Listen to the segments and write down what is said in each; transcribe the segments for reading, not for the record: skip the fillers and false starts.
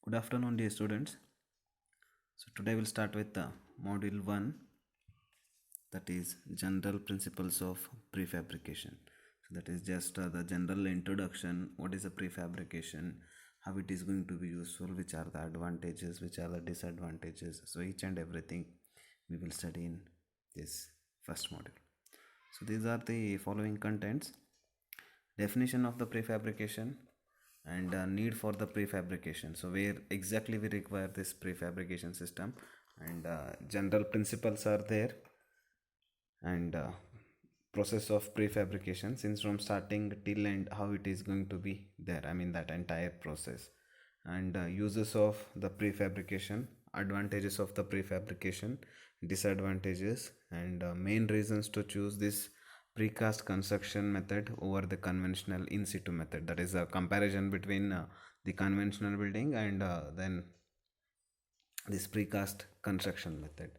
Good afternoon, dear students. So today we'll start with module 1, that is general principles of prefabrication. So that is just the general introduction. What is a prefabrication? How it is going to be useful? Which are the advantages? Which are the disadvantages? So each and everything we will study in this first module. So these are the following contents: definition of the prefabrication and need for the prefabrication. So where exactly we require this prefabrication system, and general principles are there, and process of prefabrication since from starting till end, how it is going to be there, I mean that entire process, and uses of the prefabrication, advantages of the prefabrication, disadvantages, and main reasons to choose this precast construction method over the conventional in situ method. That is a comparison between the conventional building and then this precast construction method,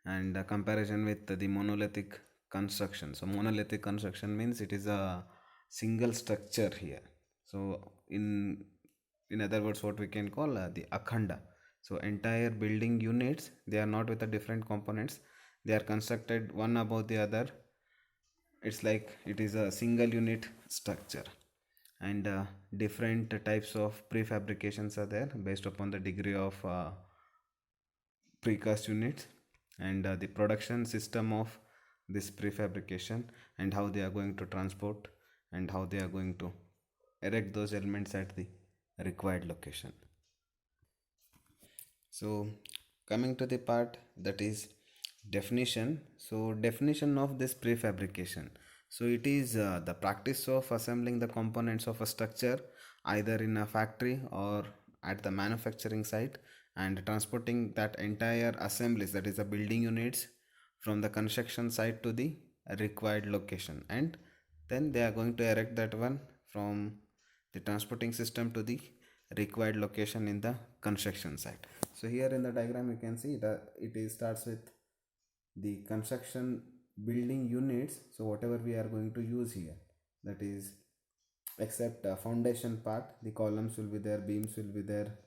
and a comparison with the monolithic construction. So monolithic construction means it is a single structure here. So in other words, what we can call the akhanda. So entire building units, they are not with the different components, they are constructed one above the other. It's like it is a single unit structure, and different types of prefabrications are there based upon the degree of precast units, and the production system of this prefabrication, and how they are going to transport, and how they are going to erect those elements at the required location. So coming to the part that is definition. So definition of this prefabrication: so it is the practice of assembling the components of a structure either in a factory or at the manufacturing site, and transporting that entire assemblies, that is the building units, from the construction site to the required location, and then they are going to erect that one from the transporting system to the required location in the construction site. So here in the diagram you can see that it is starts with the construction building units. So whatever we are going to use here, that is except foundation part, the columns will be there, beams will be there,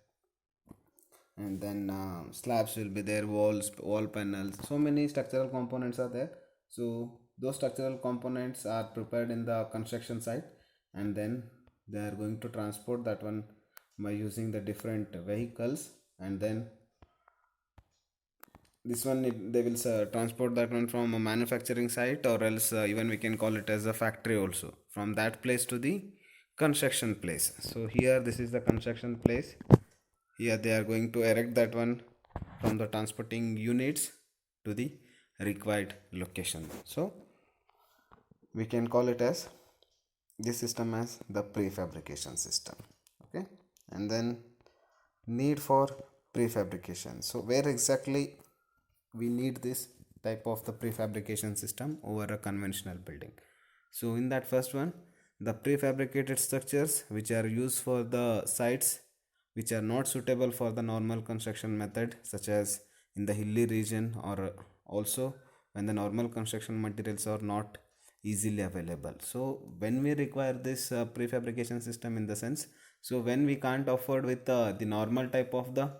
and then slabs will be there, wall panels, so many structural components are there. So those structural components are prepared in the construction site, and then they are going to transport that one by using the different vehicles, and then this one they will transport that one from a manufacturing site, or else even we can call it as a factory also, from that place to the construction place. So here this is the construction place. Here they are going to erect that one from the transporting units to the required location. So we can call it as this system as the prefabrication system. Okay, and then need for prefabrication. So where exactly we need this type of the prefabrication system over a conventional building? So in that first one, the prefabricated structures which are used for the sites which are not suitable for the normal construction method, such as in the hilly region, or also when the normal construction materials are not easily available. So when we require this prefabrication system, in the sense, so when we can't afford with the normal type of the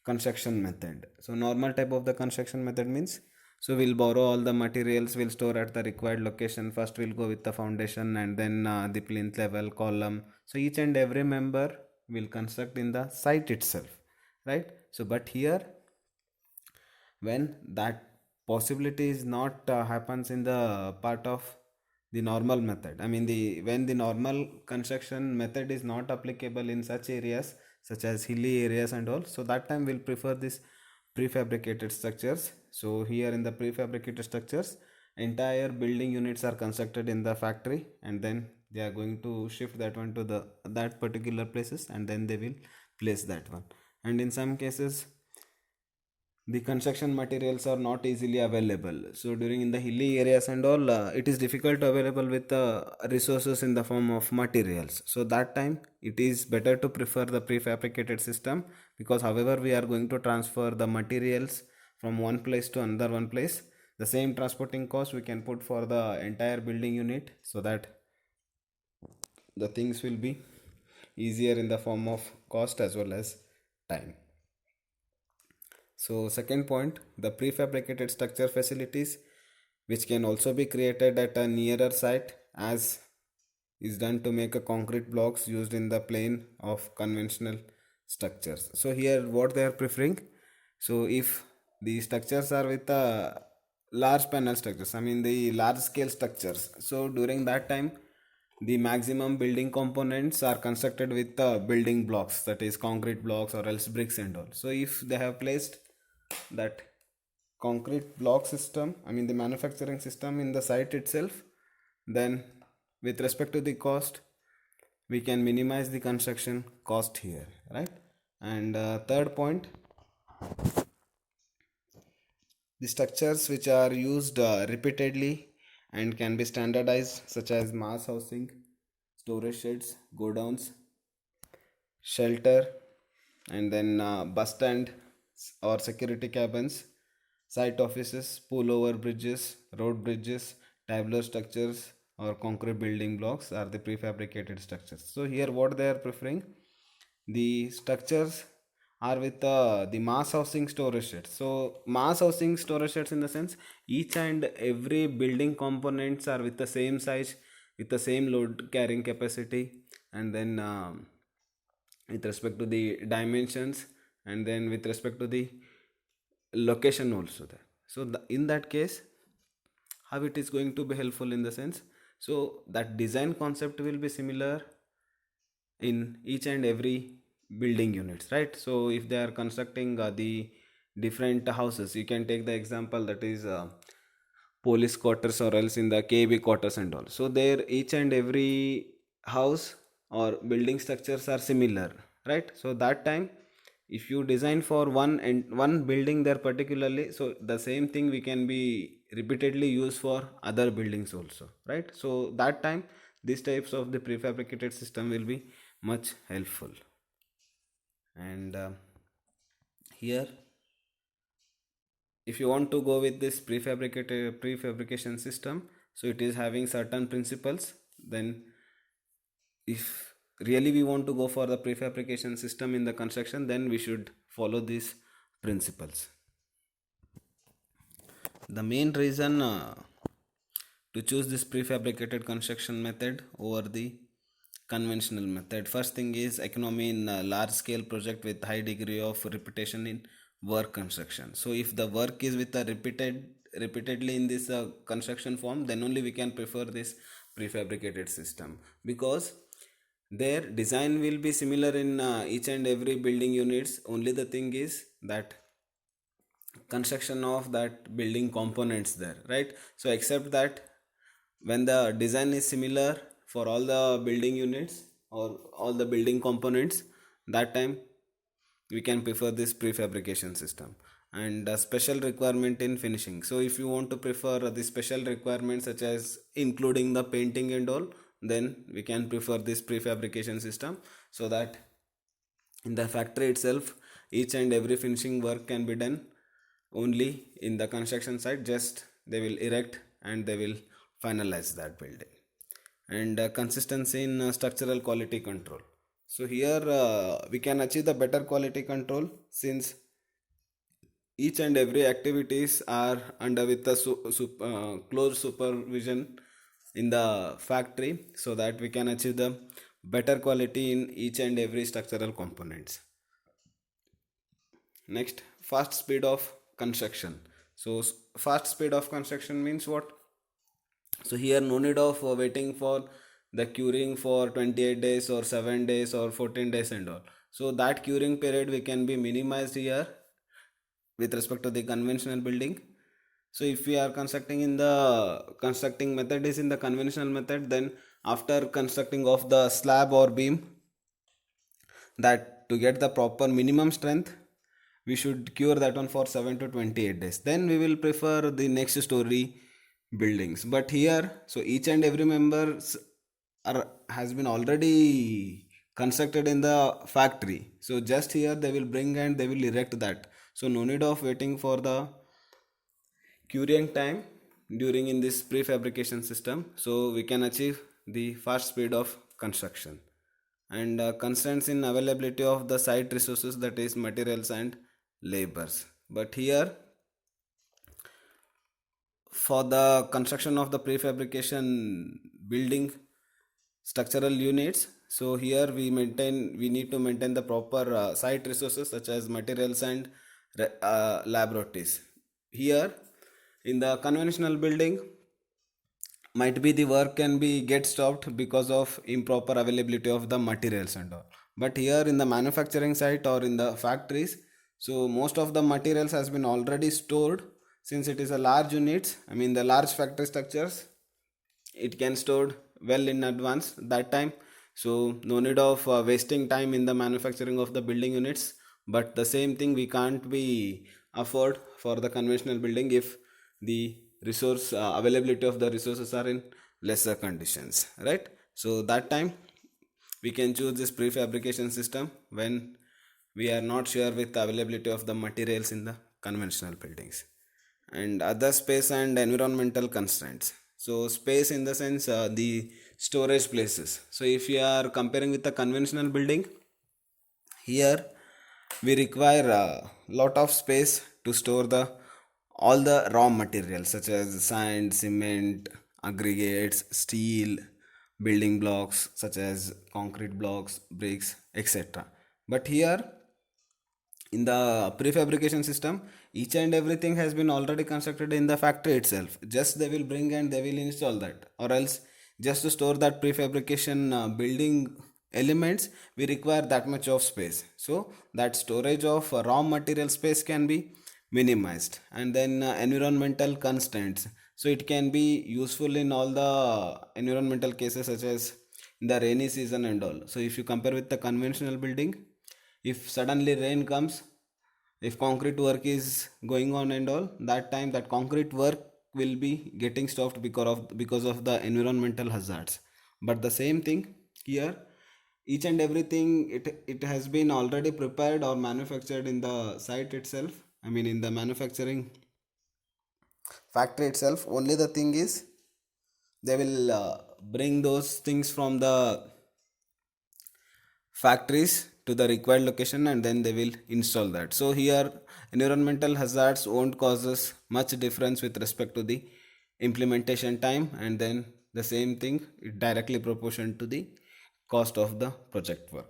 construction method. So normal type of the construction method means, so we'll borrow all the materials, we'll store at the required location. First we'll go with the foundation, and then the plinth level, column. So each and every member will construct in the site itself, right? So but here, when that possibility is not happens in the part of the normal method, I mean the when the normal construction method is not applicable in such areas such as hilly areas and all, so that time we'll prefer this prefabricated structures. So here in the prefabricated structures, entire building units are constructed in the factory, and then they are going to shift that one to the that particular places, and then they will place that one. And in some cases, the construction materials are not easily available. So during in the hilly areas and all, it is difficult to available with resources in the form of materials. So that time it is better to prefer the prefabricated system, because however we are going to transfer the materials from one place to another one place, the same transporting cost we can put for the entire building unit, so that the things will be easier in the form of cost as well as time. So second point, the prefabricated structure facilities which can also be created at a nearer site as is done to make a concrete blocks used in the plane of conventional structures. So here what they are preferring, so if the structures are with a large panel structures, I mean the large scale structures, so during that time the maximum building components are constructed with building blocks, that is concrete blocks or else bricks and all. So if they have placed that concrete block system, I mean the manufacturing system in the site itself, then with respect to the cost we can minimize the construction cost here, right? And third point, the structures which are used repeatedly and can be standardized, such as mass housing, storage sheds, godowns, shelter, and then bus stand or security cabins, site offices, pullover bridges, road bridges, tabular structures, or concrete building blocks are the prefabricated structures. So here what they are preferring, the structures are with the mass housing storage sheds. So mass housing storage sheds in the sense each and every building components are with the same size, with the same load carrying capacity, and then with respect to the dimensions, and then with respect to the location also there. So in that case how it is going to be helpful in the sense, so that design concept will be similar in each and every building units, right? So if they are constructing the different houses, you can take the example that is police quarters or else in the KB quarters and all. So there each and every house or building structures are similar, right? So that time if you design for one and one building there particularly, so the same thing we can be repeatedly used for other buildings also, right? So that time these types of the prefabricated system will be much helpful. And here if you want to go with this prefabricated prefabrication system, so it is having certain principles. Then if really we want to go for the prefabrication system in the construction, then we should follow these principles. The main reason to choose this prefabricated construction method over the conventional method, first thing is economy in a large scale project with high degree of repetition in work construction. So if the work is with a repeatedly in this construction form, then only we can prefer this prefabricated system, because their design will be similar in each and every building units. Only the thing is that construction of that building components there, right? So except that when the design is similar for all the building units or all the building components, that time we can prefer this prefabrication system. And a special requirement in finishing, so if you want to prefer the special requirements such as including the painting and all, then we can prefer this prefabrication system, so that in the factory itself each and every finishing work can be done only in the construction site, just they will erect and they will finalize that building. And consistency in structural quality control, so here we can achieve the better quality control since each and every activities are under with the close supervision in the factory, so that we can achieve the better quality in each and every structural components. Next, fast speed of construction. So fast speed of construction means what? So here no need of waiting for the curing for 28 days or 7 days or 14 days and all. So that curing period we can be minimized here with respect to the conventional building. So if we are constructing in the constructing method is in the conventional method, then after constructing of the slab or beam, that to get the proper minimum strength we should cure that one for 7 to 28 days, then we will prefer the next story buildings. But here, so each and every members are has been already constructed in the factory, so just here they will bring and they will erect that, so no need of waiting for the curing time during in this prefabrication system, so we can achieve the fast speed of construction. and constraints in availability of the site resources, that is materials and labors. But here, for the construction of the prefabrication building structural units, so here we need to maintain the proper site resources such as materials and laboratories. Here in the conventional building, might be the work can be get stopped because of improper availability of the materials and all. But here in the manufacturing site or in the factories, so most of the materials has been already stored, since it is a large units, I mean the large factory structures, it can stored well in advance that time. So no need of wasting time in the manufacturing of the building units. But the same thing we can't be afford for the conventional building if the resource availability of the resources are in lesser conditions, right? So that time we can choose this prefabrication system when we are not sure with the availability of the materials in the conventional buildings. And other space and environmental constraints, so space in the sense the storage places. So if you are comparing with the conventional building, here we require a lot of space to store the all the raw materials such as sand, cement, aggregates, steel, building blocks such as concrete blocks, bricks, etc. But here in the prefabrication system, each and everything has been already constructed in the factory itself, just they will bring and they will install that. Or else just to store that prefabrication building elements, we require that much of space, so that storage of raw material space can be minimized. And then environmental constraints, so it can be useful in all the environmental cases such as in the rainy season and all. So if you compare with the conventional building, if suddenly rain comes, if concrete work is going on and all, that time that concrete work will be getting stopped because of the environmental hazards. But the same thing here, each and everything, it has been already prepared or manufactured in the site itself, I mean in the manufacturing factory itself. Only the thing is they will bring those things from the factories to the required location and then they will install that. So here environmental hazards won't cause us much difference with respect to the implementation time, and then the same thing it directly proportion to the cost of the project work.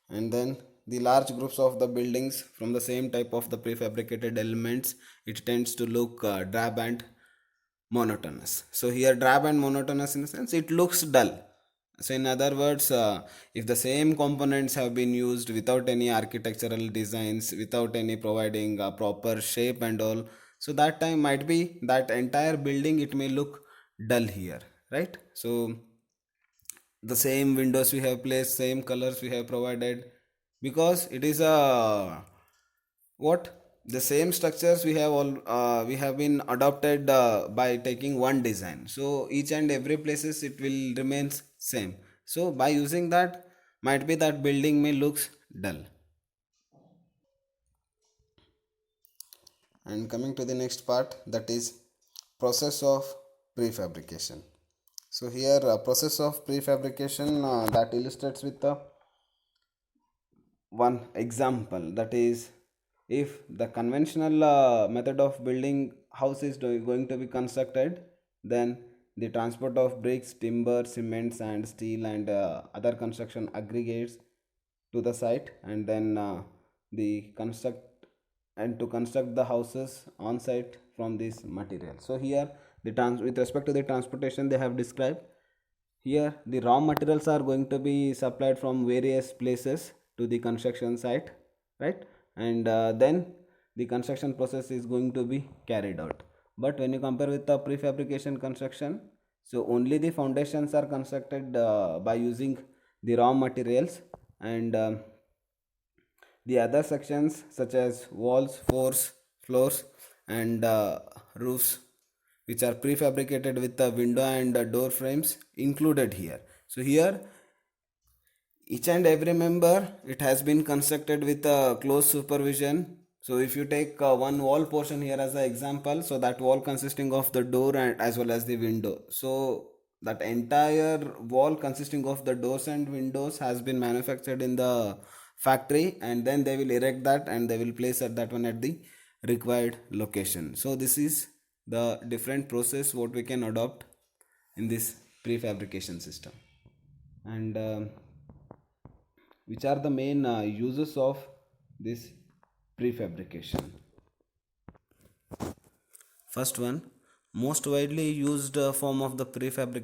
And then the large groups of the buildings from the same type of the prefabricated elements, it tends to look drab and monotonous. So here drab and monotonous in the sense it looks dull. So in other words, if the same components have been used without any architectural designs, without any providing proper shape and all, so that time might be that entire building it may look dull here, right? So the same windows we have placed, same colors we have provided, because it is a what, the same structures we have all we have been adopted by taking one design, so each and every places it will remains same. So by using that, might be that building may looks dull. And coming to the next part, that is process of prefabrication. So here process of prefabrication that illustrates with the one example, that is if the conventional method of building house is going to be constructed, then the transport of bricks, timber, cement, sand, steel and other construction aggregates to the site, and then the construct and to construct the houses on site from this material. So here with respect to the transportation they have described, here the raw materials are going to be supplied from various places to the construction site, right? And then the construction process is going to be carried out. But when you compare with the prefabrication construction, so only the foundations are constructed by using the raw materials, and the other sections such as walls, floors and roofs, which are prefabricated with the window and door frames included here. So here each and every member it has been constructed with a close supervision. So if you take one wall portion here as an example, so that wall consisting of the door and as well as the window, so that entire wall consisting of the doors and windows has been manufactured in the factory, and then they will erect that and they will place that one at the required location. So this is the different process what we can adopt in this prefabrication system. And which are the main uses of this prefabrication? First one, most widely used form of the prefabrication